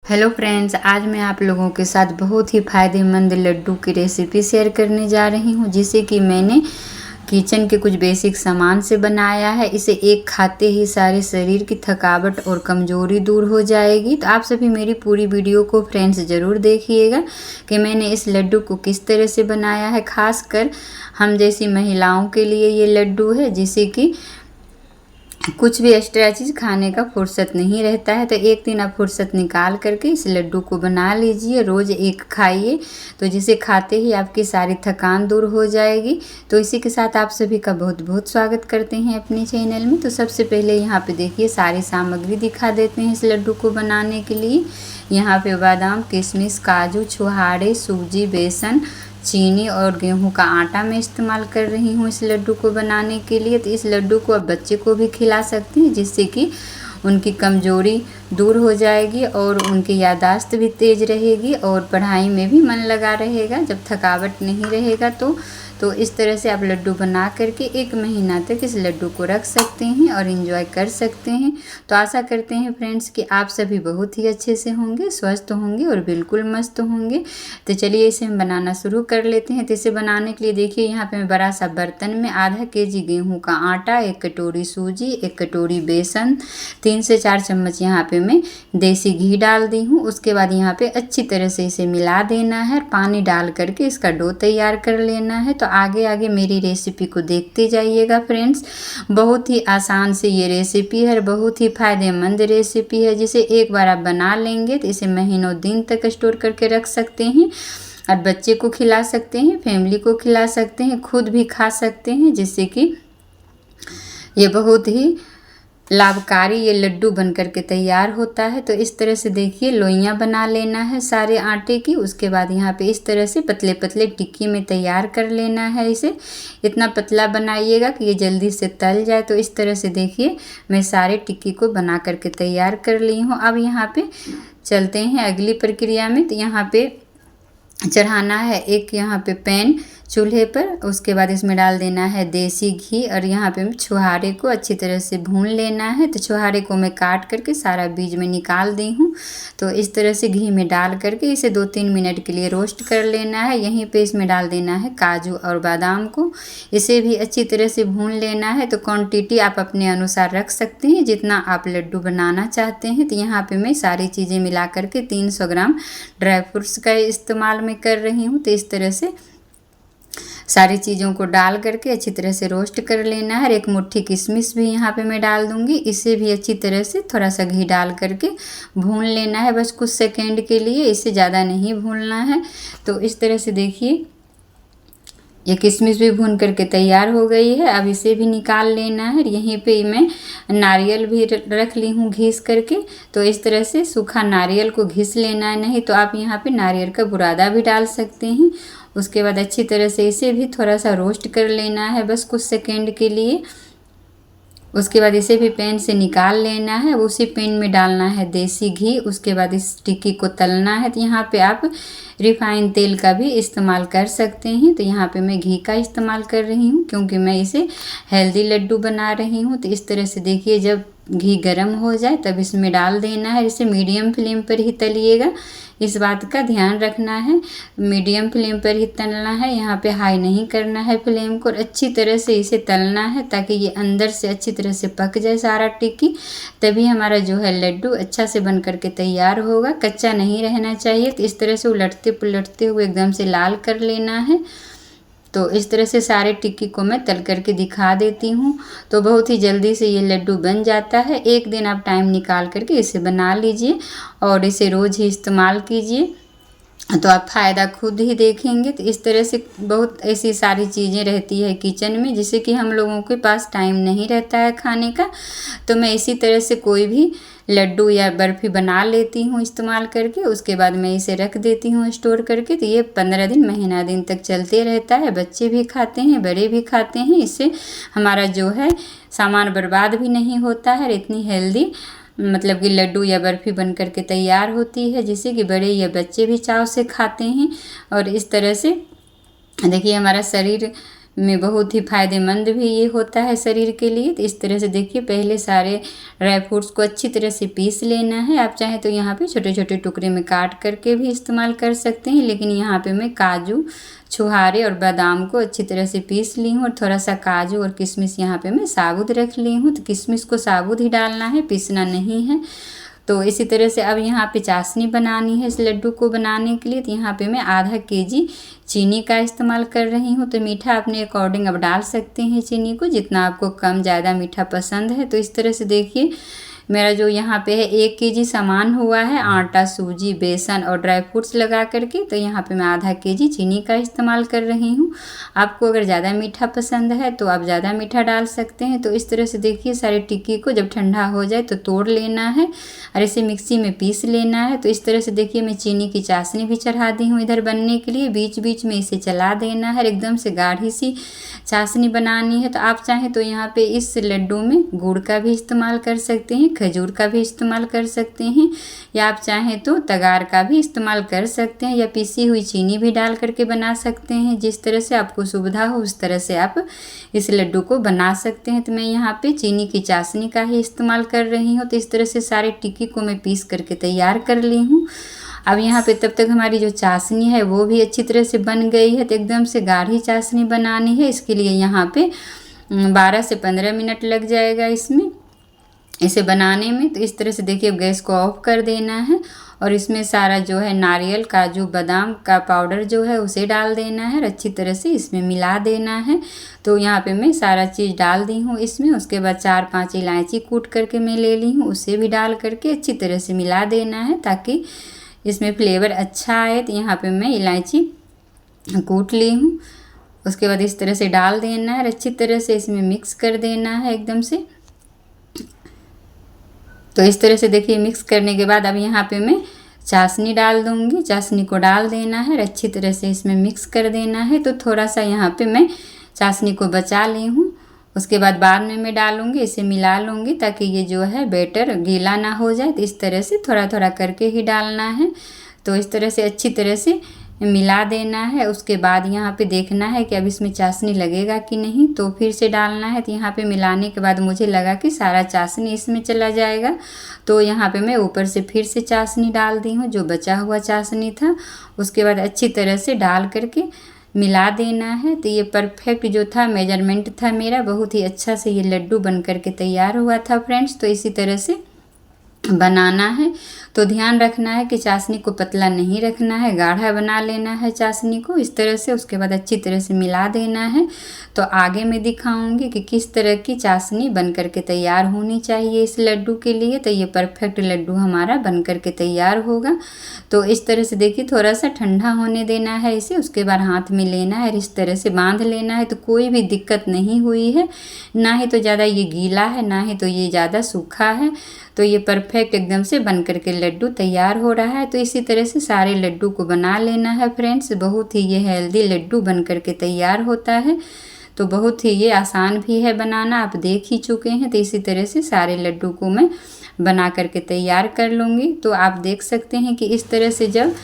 Hello friends, आज मैं आप लोगों के साथ बहुत ही फ़ायदेमंद लड्डू की रेसिपी शेयर करने जा रही हूँ, जिसे कि मैंने किचन के कुछ बेसिक सामान से बनाया है। इसे एक खाते ही सारे शरीर की थकावट और कमज़ोरी दूर हो जाएगी। तो आप सभी मेरी पूरी वीडियो को फ्रेंड्स ज़रूर देखिएगा कि मैंने इस लड्डू को किस तरह से बनाया है। खासकर हम जैसी महिलाओं के लिए ये लड्डू है, जिसे कि कुछ भी एक्स्ट्रा चीज़ खाने का फुर्सत नहीं रहता है। तो एक दिन आप फुर्सत निकाल करके इस लड्डू को बना लीजिए, रोज़ एक खाइए, तो जिसे खाते ही आपकी सारी थकान दूर हो जाएगी। तो इसी के साथ आप सभी का बहुत बहुत स्वागत करते हैं अपने चैनल में। तो सबसे पहले यहाँ पे देखिए सारी सामग्री दिखा देते हैं इस लड्डू को बनाने के लिए। यहाँ पे बादाम, किशमिश, काजू, छुहारे, सूजी, बेसन, चीनी और गेहूं का आटा मैं इस्तेमाल कर रही हूँ इस लड्डू को बनाने के लिए। तो इस लड्डू को आप बच्चे को भी खिला सकती हैं, जिससे कि उनकी कमज़ोरी दूर हो जाएगी और उनकी याददाश्त भी तेज़ रहेगी और पढ़ाई में भी मन लगा रहेगा जब थकावट नहीं रहेगा। तो इस तरह से आप लड्डू बना करके 1 महीना तक इस लड्डू को रख सकते हैं और इन्जॉय कर सकते हैं। तो आशा करते हैं फ्रेंड्स कि आप सभी बहुत ही अच्छे से होंगे, स्वस्थ होंगे और बिल्कुल मस्त होंगे। तो चलिए इसे हम बनाना शुरू कर लेते हैं। तो इसे बनाने के लिए देखिए यहाँ पे मैं बड़ा सा बर्तन में आधा केजी गेहूँ का आटा, 1 कटोरी सूजी, 1 कटोरी बेसन, 3 से 4 चम्मच यहाँ पे मैं देसी घी डाल दी हूँ। उसके बाद यहाँ पे अच्छी तरह से इसे मिला देना है, पानी डाल करके इसका डो तैयार कर लेना है। तो आगे आगे मेरी रेसिपी को देखते जाइएगा फ्रेंड्स। बहुत ही आसान से ये रेसिपी है, बहुत ही फ़ायदेमंद रेसिपी है, जिसे एक बार आप बना लेंगे तो इसे महीनों दिन तक स्टोर करके रख सकते हैं और बच्चे को खिला सकते हैं, फैमिली को खिला सकते हैं, खुद भी खा सकते हैं, जिससे कि ये बहुत ही लाभकारी ये लड्डू बन करके तैयार होता है। तो इस तरह से देखिए लोइयाँ बना लेना है सारे आटे की। उसके बाद यहाँ पे इस तरह से पतले पतले टिक्की में तैयार कर लेना है। इसे इतना पतला बनाइएगा कि ये जल्दी से तल जाए। तो इस तरह से देखिए मैं सारे टिक्की को बना करके तैयार कर ली हूँ। अब यहाँ पे चलते हैं अगली प्रक्रिया में। तो यहाँ पे चढ़ाना है एक यहाँ पे पैन चूल्हे पर। उसके बाद इसमें डाल देना है देसी घी और यहाँ पे छुहारे को अच्छी तरह से भून लेना है। तो छुहारे को मैं काट करके सारा बीज में निकाल दी हूँ। तो इस तरह से घी में डाल करके इसे 2-3 मिनट के लिए रोस्ट कर लेना है। यहीं पे इसमें डाल देना है काजू और बादाम को, इसे भी अच्छी तरह से भून लेना है। तो क्वांटिटी आप अपने अनुसार रख सकते हैं जितना आप लड्डू बनाना चाहते हैं। तो यहाँ पे मैं सारी चीज़ें मिला करके 300 ग्राम ड्राई फ्रूट्स का इस्तेमाल मैं कर रही हूँ। तो इस तरह से सारी चीज़ों को डाल करके अच्छी तरह से रोस्ट कर लेना है। 1 मुट्ठी किशमिश भी यहाँ पे मैं डाल दूँगी, इसे भी अच्छी तरह से थोड़ा सा घी डाल करके भून लेना है, बस कुछ सेकंड के लिए, इससे ज़्यादा नहीं भूनना है। तो इस तरह से देखिए ये किशमिश भी भून करके तैयार हो गई है। अब इसे भी निकाल लेना है। यहीं पे मैं नारियल भी रख ली हूँ घिस करके। तो इस तरह से सूखा नारियल को घिस लेना है, नहीं तो आप यहाँ पे नारियल का बुरादा भी डाल सकते हैं। उसके बाद अच्छी तरह से इसे भी थोड़ा सा रोस्ट कर लेना है, बस कुछ सेकंड के लिए। उसके बाद इसे भी पैन से निकाल लेना है। उसी पैन में डालना है देसी घी। उसके बाद इस टिक्की को तलना है। तो यहाँ पे आप रिफाइन तेल का भी इस्तेमाल कर सकते हैं। तो यहाँ पे मैं घी का इस्तेमाल कर रही हूँ क्योंकि मैं इसे हेल्दी लड्डू बना रही हूँ। तो इस तरह से देखिए जब घी गर्म हो जाए तब इसमें डाल देना है। इसे मीडियम फ्लेम पर ही तलिएगा, इस बात का ध्यान रखना है। मीडियम फ्लेम पर ही तलना है, यहाँ पे हाई नहीं करना है फ्लेम को। और अच्छी तरह से इसे तलना है ताकि ये अंदर से अच्छी तरह से पक जाए सारा टिक्की, तभी हमारा जो है लड्डू अच्छा से बन करके तैयार होगा, कच्चा नहीं रहना चाहिए। तो इस तरह से उलटते पुलटते हुए एकदम से लाल कर लेना है। तो इस तरह से सारे टिक्की को मैं तल करके दिखा देती हूँ। तो बहुत ही जल्दी से ये लड्डू बन जाता है। एक दिन आप टाइम निकाल करके इसे बना लीजिए और इसे रोज़ ही इस्तेमाल कीजिए, तो आप फ़ायदा खुद ही देखेंगे। तो इस तरह से बहुत ऐसी सारी चीज़ें रहती है किचन में जिससे कि हम लोगों के पास टाइम नहीं रहता है खाने का। तो मैं इसी तरह से कोई भी लड्डू या बर्फ़ी बना लेती हूँ इस्तेमाल करके। उसके बाद मैं इसे रख देती हूँ स्टोर करके। तो ये 15 दिन महीना दिन तक चलते रहता है। बच्चे भी खाते हैं, बड़े भी खाते हैं। इससे हमारा जो है सामान बर्बाद भी नहीं होता है। इतनी हेल्दी मतलब कि लड्डू या बर्फ़ी बन करके तैयार होती है, जिससे कि बड़े या बच्चे भी चाव से खाते हैं। और इस तरह से देखिए हमारा शरीर में बहुत ही फ़ायदेमंद भी ये होता है शरीर के लिए। तो इस तरह से देखिए पहले सारे ड्राई फ्रूट्स को अच्छी तरह से पीस लेना है। आप चाहें तो यहाँ पे छोटे छोटे टुकड़े में काट करके भी इस्तेमाल कर सकते हैं, लेकिन यहाँ पे मैं काजू, छुहारे और बादाम को अच्छी तरह से पीस ली हूँ और थोड़ा सा काजू और किशमिश यहाँ पे मैं साबुत रख ली हूँ। तो किशमिश को साबुत ही डालना है, पीसना नहीं है। तो इसी तरह से अब यहाँ पे चाशनी बनानी है इस लड्डू को बनाने के लिए। तो यहाँ पे मैं आधा केजी चीनी का इस्तेमाल कर रही हूँ। तो मीठा अपने अकॉर्डिंग अब डाल सकते हैं चीनी को, जितना आपको कम ज़्यादा मीठा पसंद है। तो इस तरह से देखिए मेरा जो यहाँ पे है 1 केजी सामान हुआ है, आटा, सूजी, बेसन और ड्राई फ्रूट्स लगा करके। तो यहाँ पे मैं आधा केजी चीनी का इस्तेमाल कर रही हूँ। आपको अगर ज़्यादा मीठा पसंद है तो आप ज़्यादा मीठा डाल सकते हैं। तो इस तरह से देखिए सारी टिक्की को जब ठंडा हो जाए तो तोड़ लेना है और इसे मिक्सी में पीस लेना है। तो इस तरह से देखिए मैं चीनी की चाशनी भी चढ़ा दी हूँ इधर बनने के लिए। बीच बीच में इसे चला देना है, एकदम से गाढ़ी सी चाशनी बनानी है। तो आप चाहें तो यहाँ पे इस लड्डू में गुड़ का भी इस्तेमाल कर सकते हैं, खजूर का भी इस्तेमाल कर सकते हैं, या आप चाहें तो तगार का भी इस्तेमाल कर सकते हैं, या पीसी हुई चीनी भी डाल करके बना सकते हैं। जिस तरह से आपको सुविधा हो उस तरह से आप इस लड्डू को बना सकते हैं। तो मैं यहाँ पे चीनी की चाशनी का ही इस्तेमाल कर रही हूँ। तो इस तरह से सारे टिक्की को मैं पीस करके तैयार कर ली हूँ। अब यहाँ पे तब तक हमारी जो चाशनी है वो भी अच्छी तरह से बन गई है। तो एकदम से गाढ़ी चाशनी बनानी है, इसके लिए यहाँ पे 12 से 15 मिनट लग जाएगा इसमें, इसे बनाने में। तो इस तरह से देखिए अब गैस को ऑफ कर देना है और इसमें सारा जो है नारियल, काजू, बादाम का पाउडर जो है उसे डाल देना है और अच्छी तरह से इसमें मिला देना है। तो यहाँ पे मैं सारा चीज़ डाल दी हूँ इसमें। उसके बाद 4-5 इलायची कूट करके मैं ले ली हूँ, उसे भी डाल करके अच्छी तरह से मिला देना है ताकि इसमें फ्लेवर अच्छा आए। तो यहाँ पे मैं इलायची कूट ली हूँ। उसके बाद इस तरह से डाल देना है और अच्छी तरह से इसमें मिक्स कर देना है एकदम से। तो इस तरह से देखिए मिक्स करने के बाद अब यहाँ पे मैं चाशनी डाल दूँगी। चाशनी को डाल देना है और अच्छी तरह से इसमें मिक्स कर देना है। तो थोड़ा सा यहाँ पे मैं चाशनी को बचा ली हूँ, उसके बाद में मैं डालूँगी, इसे मिला लूँगी ताकि ये जो है बैटर गीला ना हो जाए। तो इस तरह से थोड़ा थोड़ा करके ही डालना है। तो इस तरह से अच्छी तरह से मिला देना है। उसके बाद यहाँ पे देखना है कि अब इसमें चाशनी लगेगा कि नहीं, तो फिर से डालना है। तो यहाँ पे मिलाने के बाद मुझे लगा कि सारा चाशनी इसमें चला जाएगा, तो यहाँ पे मैं ऊपर से फिर से चाशनी डाल दी हूँ, जो बचा हुआ चाशनी था। उसके बाद अच्छी तरह से डाल करके मिला देना है। तो ये परफेक्ट जो था मेजरमेंट था मेरा, बहुत ही अच्छा से ये लड्डू बन करके तैयार हुआ था फ्रेंड्स। तो इसी तरह से बनाना है। तो ध्यान रखना है कि चाशनी को पतला नहीं रखना है, गाढ़ा बना लेना है चाशनी को इस तरह से। उसके बाद अच्छी तरह से मिला देना है। तो आगे मैं दिखाऊंगी कि किस तरह की चाशनी बन करके तैयार होनी चाहिए इस लड्डू के लिए। तो ये परफेक्ट लड्डू हमारा बन करके तैयार होगा। तो इस तरह से देखिए थोड़ा सा ठंडा होने देना है इसे, उसके बाद हाथ में लेना है और इस तरह से बांध लेना है। तो कोई भी दिक्कत नहीं हुई है, ना ही तो ज़्यादा ये गीला है, ना ही तो ये ज़्यादा सूखा है। तो ये परफेक्ट एकदम से बन करके लड्डू तैयार हो रहा है। तो इसी तरह से सारे लड्डू को बना लेना है फ्रेंड्स। बहुत ही ये हेल्दी लड्डू बन करके तैयार होता है। तो बहुत ही ये आसान भी है बनाना, आप देख ही चुके हैं। तो इसी तरह से सारे लड्डू को मैं बना करके तैयार कर लूँगी। तो आप देख सकते हैं कि इस तरह से जब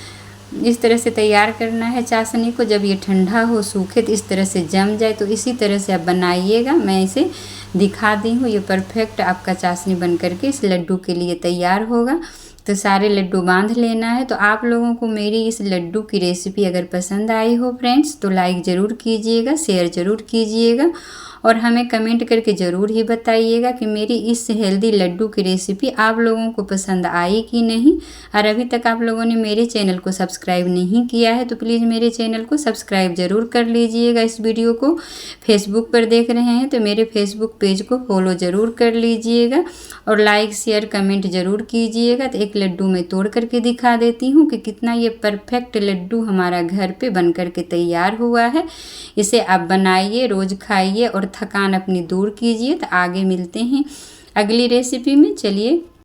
इस तरह से तैयार करना है चाशनी को, जब ये ठंडा हो, सूखे, तो इस तरह से जम जाए। तो इसी तरह से आप बनाइएगा, मैं इसे दिखा दी हूँ। ये परफेक्ट आपका चाशनी बन करके इस लड्डू के लिए तैयार होगा। तो सारे लड्डू बांध लेना है। तो आप लोगों को मेरी इस लड्डू की रेसिपी अगर पसंद आई हो फ्रेंड्स, तो लाइक ज़रूर कीजिएगा, शेयर ज़रूर कीजिएगा और हमें कमेंट करके ज़रूर ही बताइएगा कि मेरी इस हेल्दी लड्डू की रेसिपी आप लोगों को पसंद आई कि नहीं। और अभी तक आप लोगों ने मेरे चैनल को सब्सक्राइब नहीं किया है तो प्लीज़ मेरे चैनल को सब्सक्राइब ज़रूर कर लीजिएगा। इस वीडियो को फेसबुक पर देख रहे हैं तो मेरे फेसबुक पेज को फॉलो ज़रूर कर लीजिएगा और लाइक, शेयर, कमेंट ज़रूर कीजिएगा। तो एक लड्डू मैं तोड़ करके दिखा देती हूँ कि कितना ये परफेक्ट लड्डू हमारा घर पे बन करके तैयार हुआ है। इसे आप बनाइए, रोज़ खाइए और थकान अपनी दूर कीजिए। तो आगे मिलते हैं अगली रेसिपी में। चलिए